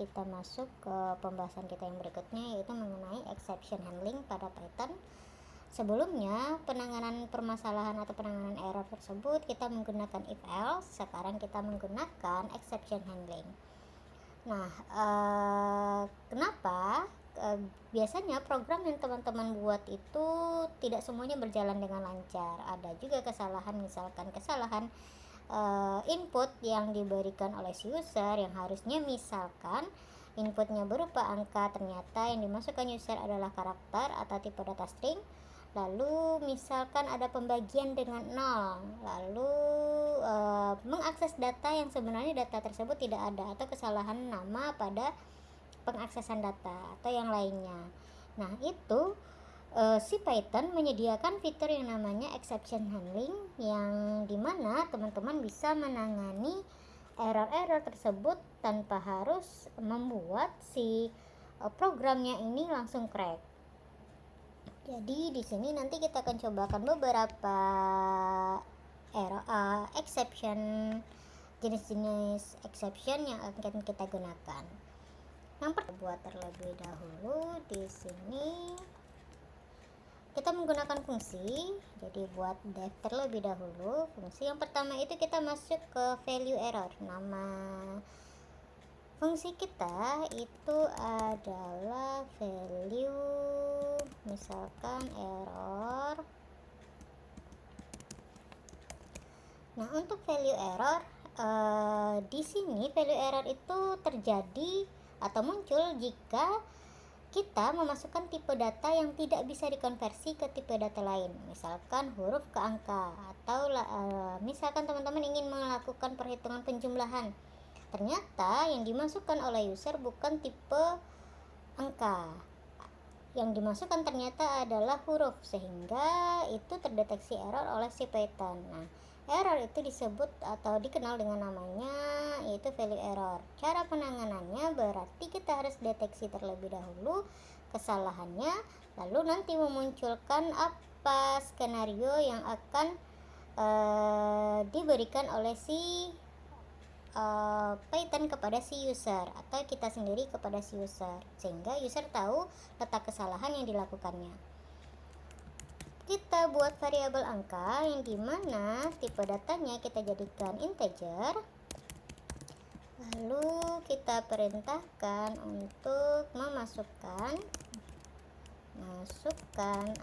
kita masuk ke pembahasan kita yang berikutnya, yaitu mengenai exception handling pada Python. Sebelumnya, penanganan permasalahan atau penanganan error tersebut kita menggunakan if else, sekarang kita menggunakan exception handling. Nah, kenapa? Biasanya program yang teman-teman buat itu tidak semuanya berjalan dengan lancar. Ada juga kesalahan, misalkan kesalahan input yang diberikan oleh si user yang harusnya misalkan inputnya berupa angka, ternyata yang dimasukkan user adalah karakter atau tipe data string. Lalu misalkan ada pembagian dengan 0, lalu mengakses data yang sebenarnya data tersebut tidak ada, atau kesalahan nama pada pengaksesan data atau yang lainnya. Nah, itu si Python menyediakan fitur yang namanya exception handling, yang dimana teman-teman bisa menangani error-error tersebut tanpa harus membuat si programnya ini langsung crack. Jadi di sini nanti kita akan cobakan beberapa error exception, jenis-jenis exception yang akan kita gunakan. Yang pertama, buat terlebih dahulu di sini kita menggunakan fungsi. Jadi buat def terlebih dahulu fungsi yang pertama itu kita masuk ke value error. Nama fungsi kita itu adalah value, misalkan error. Nah, untuk value error di sini value error itu terjadi atau muncul jika kita memasukkan tipe data yang tidak bisa dikonversi ke tipe data lain, misalkan huruf ke angka, atau misalkan teman-teman ingin melakukan perhitungan penjumlahan, ternyata yang dimasukkan oleh user bukan tipe angka, yang dimasukkan ternyata adalah huruf, sehingga itu terdeteksi error oleh si Python. Nah, error itu disebut atau dikenal dengan namanya yaitu value error. Cara penanganannya berarti kita harus deteksi terlebih dahulu kesalahannya, lalu nanti memunculkan apa skenario yang akan diberikan oleh si Python kepada si user, atau kita sendiri kepada si user, sehingga user tahu letak kesalahan yang dilakukannya. Kita buat variabel angka yang dimana tipe datanya kita jadikan integer, lalu kita perintahkan untuk memasukkan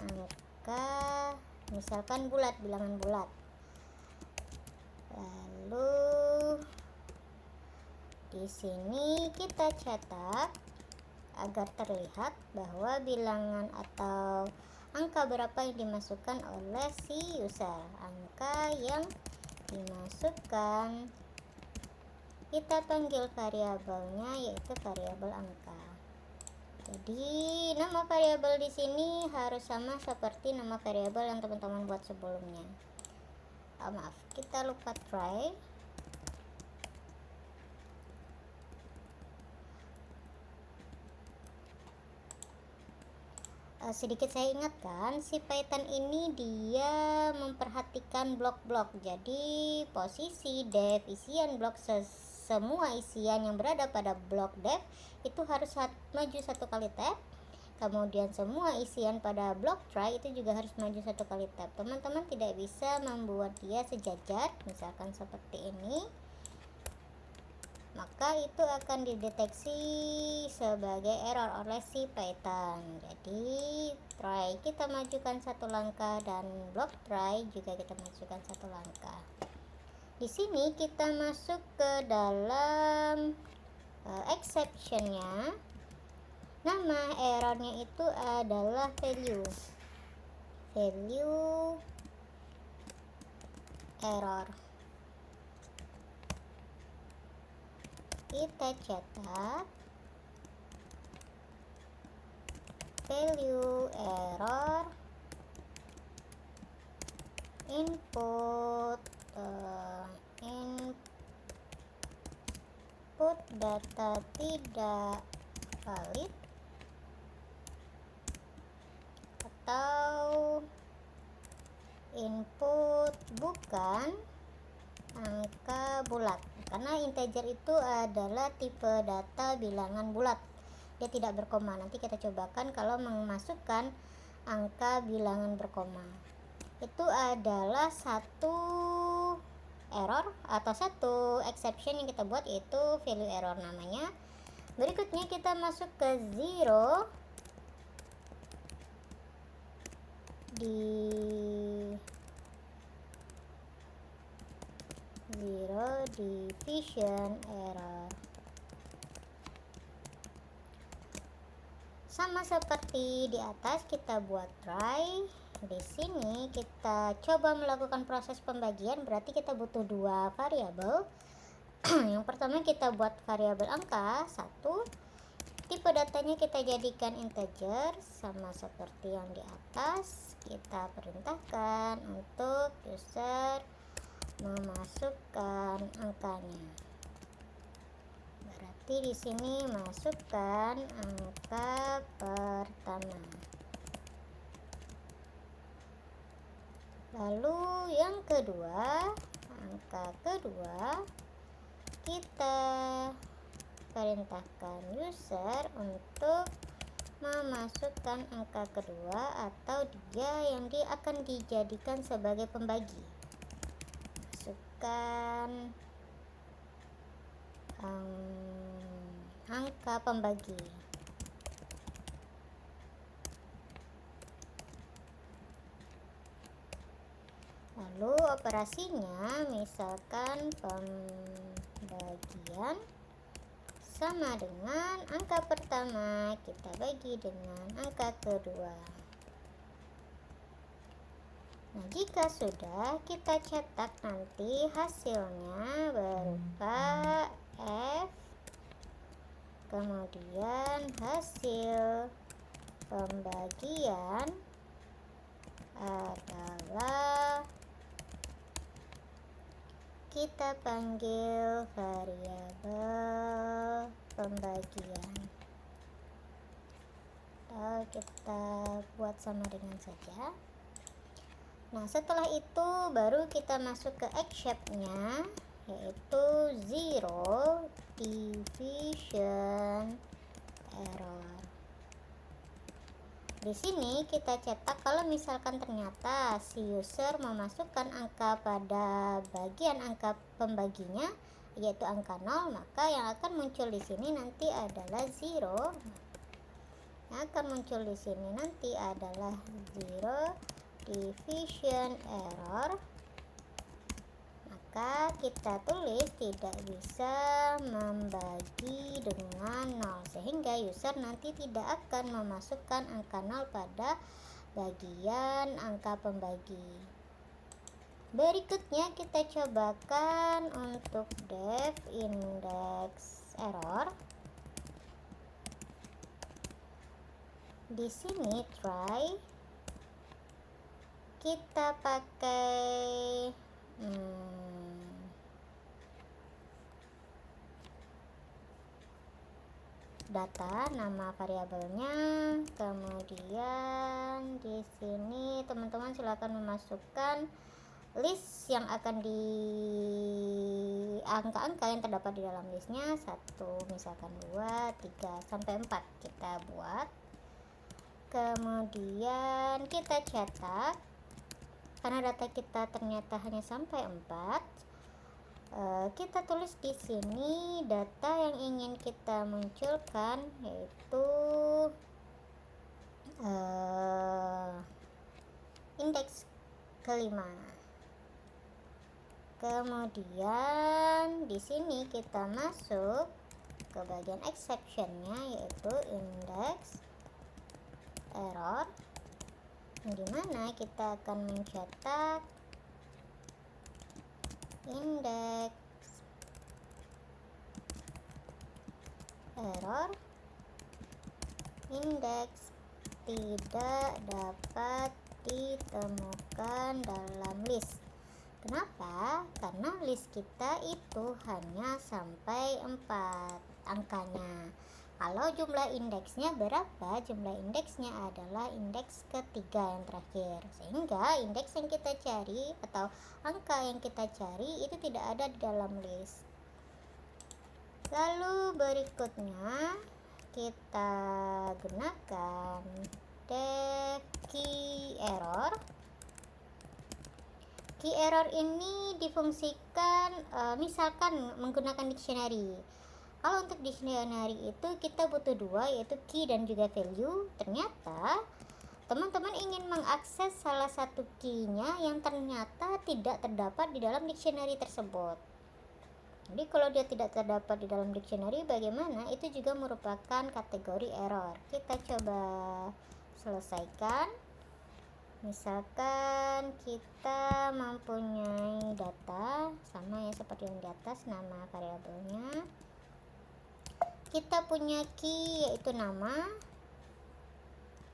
angka, misalkan bulat, bilangan bulat. Lalu di sini kita cetak agar terlihat bahwa bilangan atau angka berapa yang dimasukkan oleh si user. Angka yang dimasukkan kita panggil variabelnya yaitu variabel angka. Jadi nama variabel di sini harus sama seperti nama variabel yang teman-teman buat sebelumnya. Maaf, kita lupa try. Sedikit saya ingatkan, si Python ini dia memperhatikan blok-blok. Jadi posisi def, isian blok, semua isian yang berada pada blok def itu harus maju satu kali tab. Kemudian semua isian pada blok try itu juga harus maju satu kali tab. Teman-teman tidak bisa membuat dia sejajar, misalkan seperti ini, maka itu akan dideteksi sebagai error oleh si Python. Jadi try kita majukan satu langkah dan block try juga kita majukan satu langkah. Di sini kita masuk ke dalam exceptionnya. Nama errornya itu adalah value error. Kita cetak value error input data tidak valid atau input bukan angka bulat. karena integer itu adalah tipe data bilangan bulat, dia tidak berkoma. Nanti kita cobakan kalau memasukkan angka bilangan berkoma. Itu adalah satu error atau satu exception yang kita buat, yaitu value error namanya. Berikutnya kita masuk ke zero division error. Sama seperti di atas, kita buat try. Di sini kita coba melakukan proses pembagian, berarti kita butuh dua variabel. Yang pertama kita buat variabel angka 1, tipe datanya kita jadikan integer, sama seperti yang di atas. Kita perintahkan untuk user memasukkan angkanya. Berarti di sini masukkan angka pertama. Lalu yang kedua, angka kedua kita perintahkan user untuk memasukkan angka kedua atau dia yang akan dijadikan sebagai pembagi. Masukkan angka pembagi. Lalu operasinya misalkan pembagian sama dengan angka pertama kita bagi dengan angka kedua. Nah, jika sudah, kita cetak nanti hasilnya berupa F, kemudian hasil pembagian adalah kita panggil variabel pembagian, atau kita buat sama dengan saja. Nah, setelah itu baru kita masuk ke exception-nya, yaitu zero division error. Di sini kita cetak kalau misalkan ternyata si user memasukkan angka pada bagian angka pembaginya, yaitu angka 0, maka yang akan muncul di sini nanti adalah 0. Yang akan muncul di sini nanti adalah zero division error. Maka kita tulis tidak bisa membagi dengan 0, sehingga user nanti tidak akan memasukkan angka 0 pada bagian angka pembagi. Berikutnya kita cobakan untuk def index error. Di sini try kita pakai data, nama variabelnya, kemudian di sini teman-teman silakan memasukkan list yang akan di angka-angka yang terdapat di dalam listnya, 1 misalkan 2, 3 sampai 4 kita buat. Kemudian kita cetak, karena data kita ternyata hanya sampai 4. Kita tulis di sini data yang ingin kita munculkan, yaitu indeks kelima. Kemudian di sini kita masuk ke bagian exception-nya, yaitu index error, di mana kita akan mencetak indeks error, indeks tidak dapat ditemukan dalam list. Kenapa? Karena list kita itu hanya sampai 4 angkanya. Kalau jumlah indeksnya berapa? Jumlah indeksnya adalah indeks ketiga yang terakhir, sehingga indeks yang kita cari atau angka yang kita cari itu tidak ada di dalam list. Lalu berikutnya kita gunakan def key error. Key error ini difungsikan misalkan menggunakan dictionary. Kalau untuk dictionary itu kita butuh dua, yaitu key dan juga value. Ternyata teman-teman ingin mengakses salah satu key-nya yang ternyata tidak terdapat di dalam dictionary tersebut. Jadi kalau dia tidak terdapat di dalam dictionary, bagaimana? Itu juga merupakan kategori error. Kita coba selesaikan. Misalkan kita mempunyai data sama ya seperti yang di atas, nama variabelnya. Kita punya key yaitu nama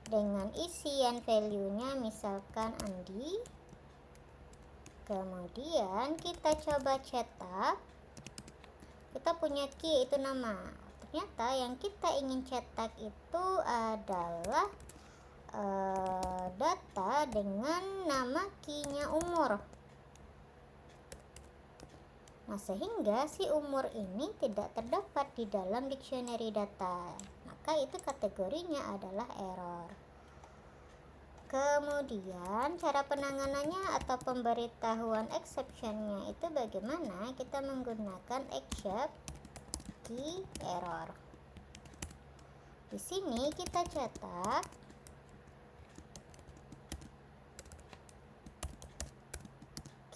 dengan isian value-nya misalkan Andi. Kemudian kita coba cetak. Kita punya key yaitu nama. Ternyata yang kita ingin cetak itu adalah data dengan nama key-nya umur. Nah, sehingga si umur ini tidak terdapat di dalam dictionary data. Maka itu kategorinya adalah error. Kemudian cara penanganannya atau pemberitahuan exception-nya itu bagaimana? Kita menggunakan except key error. Di sini kita cetak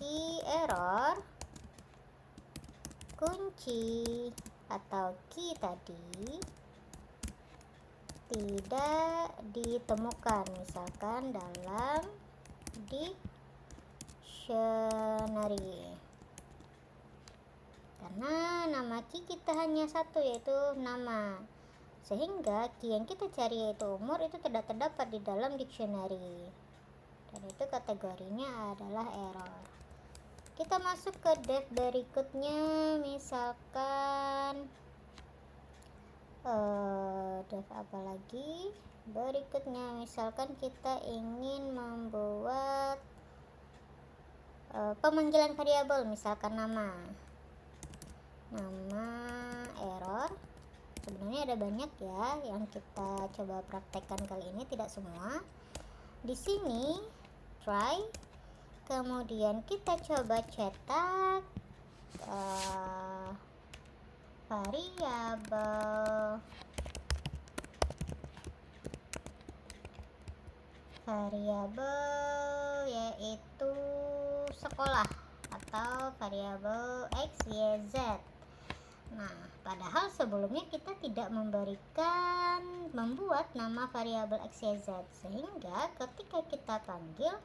key error kunci atau key tadi tidak ditemukan misalkan dalam dictionary, karena nama key kita hanya satu yaitu nama, sehingga key yang kita cari yaitu umur itu tidak terdapat di dalam dictionary, dan itu kategorinya adalah error. Kita masuk ke def berikutnya, misalkan def apa lagi berikutnya, misalkan kita ingin membuat pemanggilan variabel, misalkan nama error. Sebenarnya ada banyak ya yang kita coba praktekkan kali ini, tidak semua. Di sini try. Kemudian kita coba cetak variabel yaitu sekolah atau variabel x, y, z. Nah, padahal sebelumnya kita tidak membuat nama variabel x, y, z, sehingga ketika kita panggil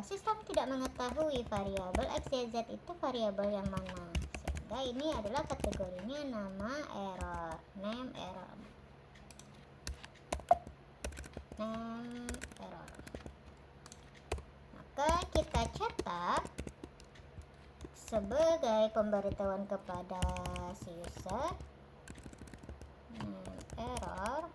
sistem tidak mengetahui variabel x, y, z itu variabel yang mana, sehingga ini adalah kategorinya nama error, name error. Maka kita cetak sebagai pemberitahuan kepada si user name error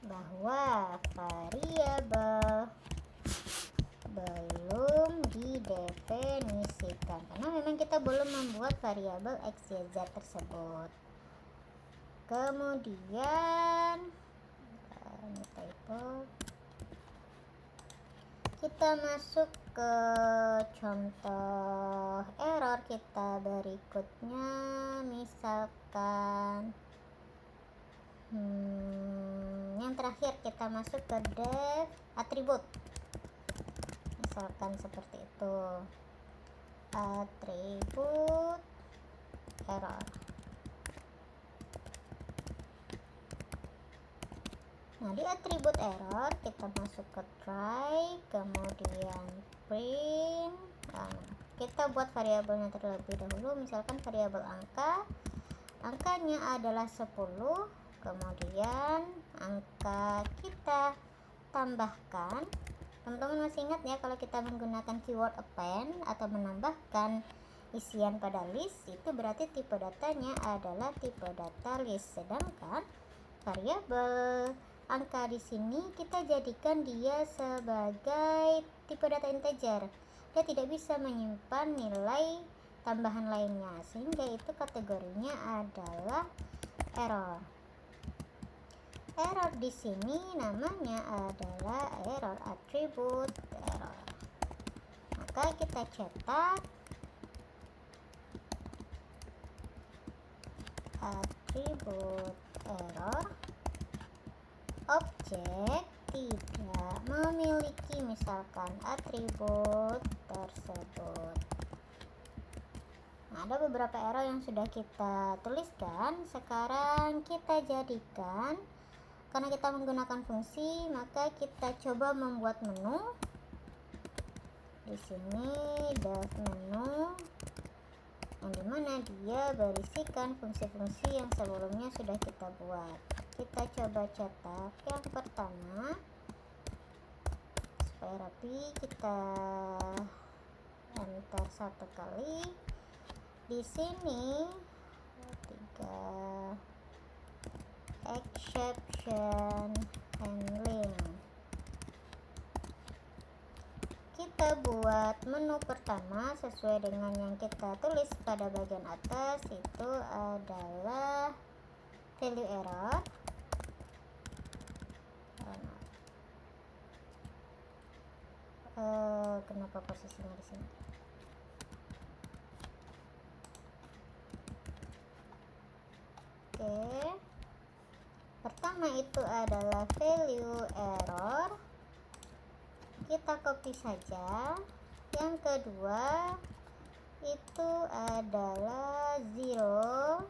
bahwa variabel belum didefinisikan, karena memang kita belum membuat variabel x, y, z tersebut. Kemudian kita masuk ke contoh error kita berikutnya, misalkan yang terakhir kita masuk ke def atribut, misalkan seperti itu, atribut error. Nah, di atribut error kita masuk ke try, kemudian print. Kita buat variabelnya terlebih dahulu, misalkan variabel angkanya adalah 10. Kemudian angka kita tambahkan. Teman-teman masih ingat ya, kalau kita menggunakan keyword append atau menambahkan isian pada list, itu berarti tipe datanya adalah tipe data list. Sedangkan variabel angka di sini kita jadikan dia sebagai tipe data integer. dia tidak bisa menyimpan nilai tambahan lainnya, sehingga itu kategorinya adalah error. Error di sini namanya adalah error attribute error. Maka kita cetak attribute error, objek tidak memiliki misalkan atribut tersebut. Nah, ada beberapa error yang sudah kita tuliskan. Sekarang kita jadikan, karena kita menggunakan fungsi, maka kita coba membuat menu. Di sini dev menu, yang dimana dia berisikan fungsi-fungsi yang sebelumnya sudah kita buat. Kita coba cetak yang pertama supaya rapi. Kita enter satu kali. Di sini 3 exception handling. Kita buat menu pertama sesuai dengan yang kita tulis pada bagian atas, itu adalah value error. Kenapa posisinya di sini? Oke. Pertama itu adalah value error. Kita copy saja. Yang kedua itu adalah zero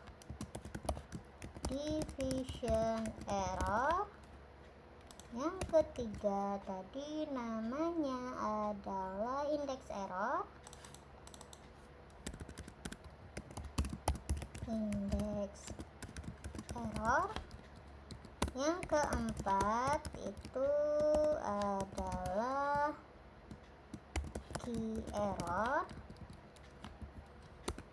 division error. Yang ketiga tadi namanya adalah index error. Index error. Yang keempat itu adalah key error.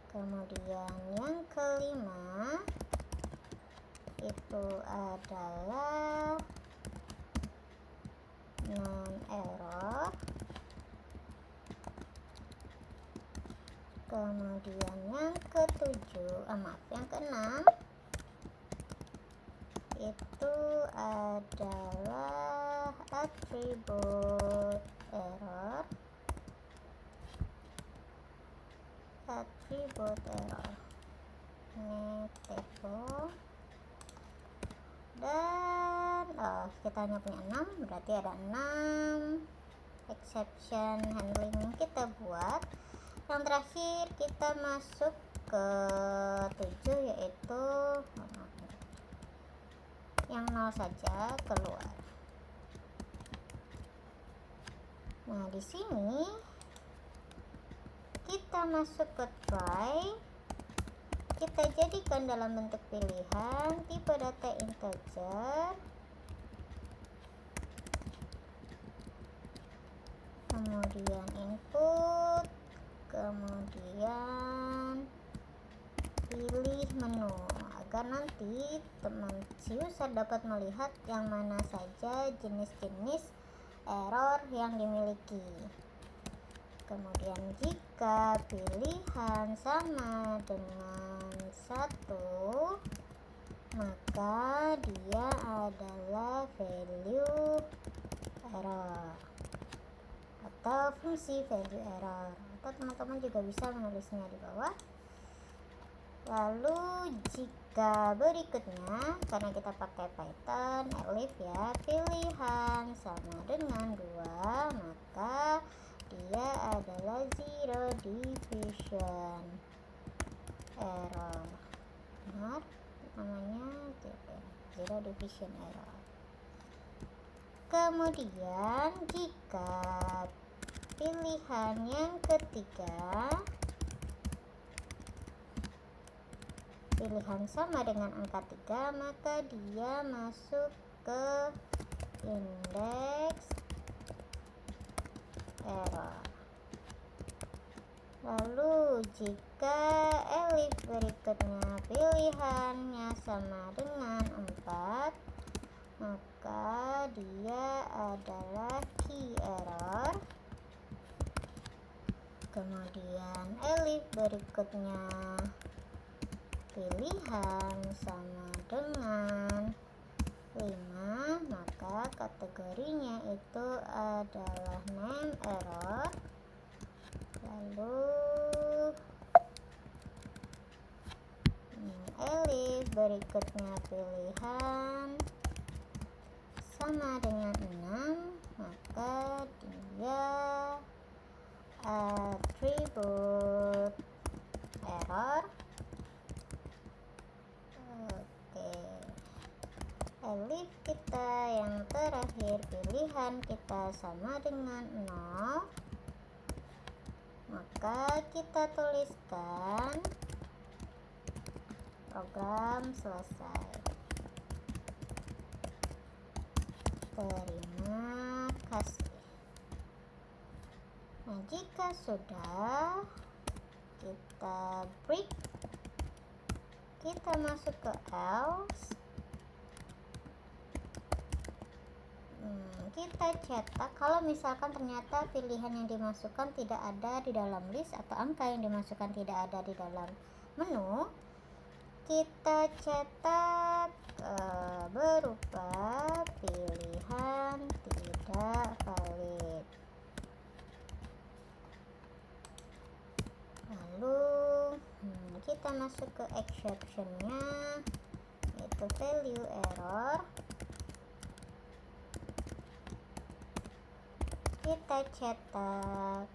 Kemudian yang kelima itu adalah non error. Kemudian yang yang keenam itu adalah attribute error. Attribute error. Ini typo. Dan kita hanya punya 6, berarti ada 6 exception handling yang kita buat. Yang terakhir kita masuk ke 7, yaitu yang 0 saja keluar. Nah, di sini kita masuk ke try. Kita jadikan dalam bentuk pilihan, tipe data integer, kemudian input, kemudian pilih menu, agar nanti si user dapat melihat yang mana saja jenis-jenis error yang dimiliki. Kemudian jika pilihan sama dengan 1, maka dia adalah value error atau fungsi value error, atau teman-teman juga bisa menulisnya di bawah. Lalu jika berikutnya, karena kita pakai Python elif ya, pilihan sama dengan 2, maka dia adalah zero division error. Benar namanya zero division error. Kemudian jika pilihan yang ketiga, pilihan sama dengan angka 3, maka dia masuk ke index error. Lalu jika elif berikutnya pilihannya sama dengan 4, maka dia adalah key error. Kemudian elif berikutnya pilihan sama dengan 5, maka kategorinya itu adalah name error. Lalu elif berikutnya pilihan sama dengan 6, maka dia attribute error. Oke, elif kita yang terakhir pilihan kita sama dengan 0, maka kita tuliskan program selesai. Terima kasih. Nah, jika sudah, kita break, kita masuk ke else, kita cetak. Kalau misalkan ternyata pilihan yang dimasukkan tidak ada di dalam list atau angka yang dimasukkan tidak ada di dalam menu, kita cetak berupa pilihan tidak valid. Lalu kita masuk ke exceptionnya, yaitu value error. Kita cetak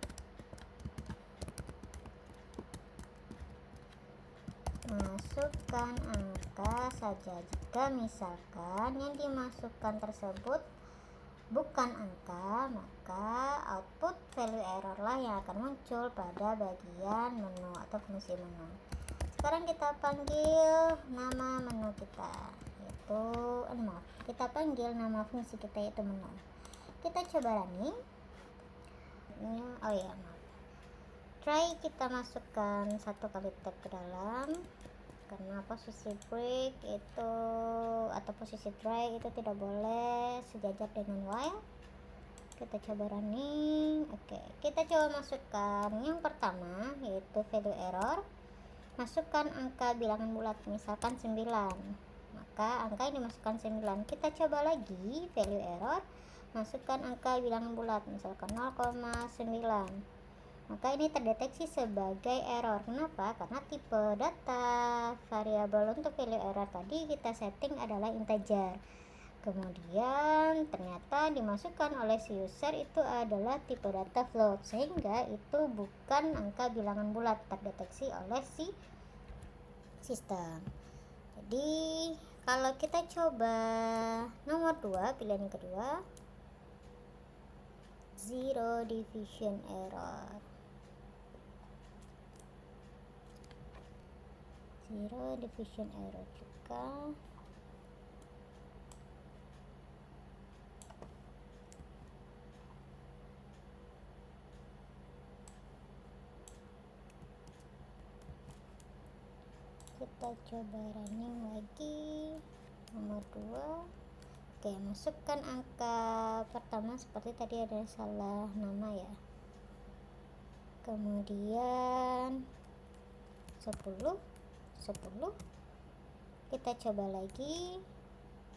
masukkan angka saja. Jika misalkan yang dimasukkan tersebut bukan angka, maka output value error lah yang akan muncul pada bagian menu atau fungsi menu. Sekarang kita panggil nama menu kita, yaitu kita panggil nama fungsi kita yaitu menu. Kita coba running. Try kita masukkan 1 kali tab ke dalam, karena posisi break itu atau posisi try itu tidak boleh sejajar dengan while. Kita coba running. Oke, kita coba masukkan yang pertama, yaitu value error. Masukkan angka bilangan bulat, misalkan 9, maka angka yang dimasukkan 9. Kita coba lagi value error, masukkan angka bilangan bulat, misalkan 0,9, maka ini terdeteksi sebagai error. Kenapa? Karena tipe data variabel untuk value error tadi kita setting adalah integer, kemudian ternyata dimasukkan oleh si user itu adalah tipe data float, sehingga itu bukan angka bilangan bulat terdeteksi oleh si sistem. Jadi kalau kita coba nomor 2, pilihan yang kedua, zero division error. Zero division error juga. Kita coba running lagi nomor 2. Oke, masukkan angka pertama seperti tadi ada salah nama ya. Kemudian 10. Kita coba lagi,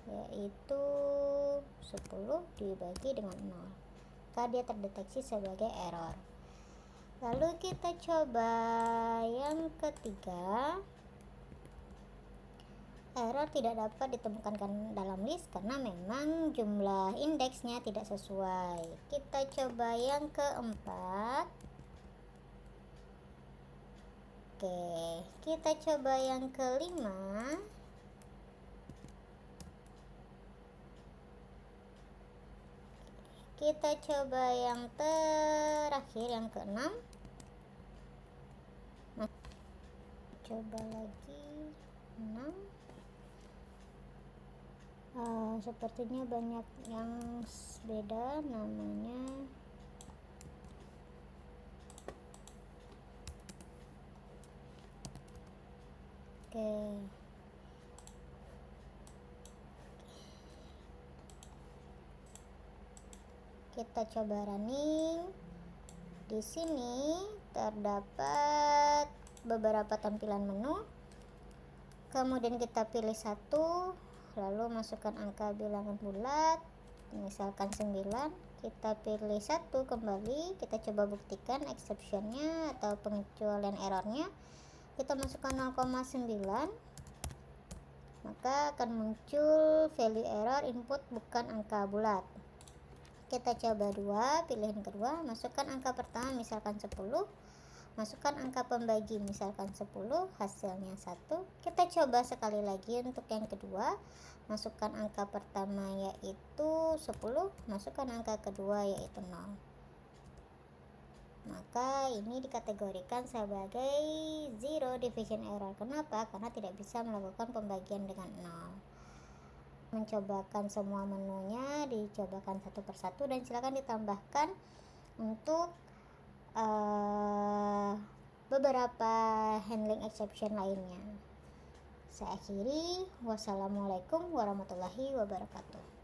yaitu 10 dibagi dengan 0, maka dia terdeteksi sebagai error. Lalu kita coba yang ketiga, error tidak dapat ditemukan dalam list karena memang jumlah indeksnya tidak sesuai. Kita coba yang keempat. Oke, kita coba yang kelima. Kita coba yang terakhir, yang keenam. Nah, coba lagi 6. Sepertinya banyak yang beda namanya. Oke, kita coba running. Di sini terdapat beberapa tampilan menu. Kemudian kita pilih satu, lalu masukkan angka bilangan bulat, misalkan 9. Kita pilih satu kembali, kita coba buktikan exceptionnya atau pengecualian errornya. Kita masukkan 0,9, maka akan muncul value error input bukan angka bulat. Kita coba dua, pilihan kedua, masukkan angka pertama misalkan 10, masukkan angka pembagi misalkan 10, hasilnya 1. Kita coba sekali lagi untuk yang kedua, masukkan angka pertama yaitu 10, masukkan angka kedua yaitu 0. Maka ini dikategorikan sebagai zero division error. Kenapa? Karena tidak bisa melakukan pembagian dengan 0. Mencobakan semua menunya, dicobakan satu persatu dan silakan ditambahkan untuk beberapa handling exception lainnya. Saya akhiri. Wassalamualaikum warahmatullahi wabarakatuh.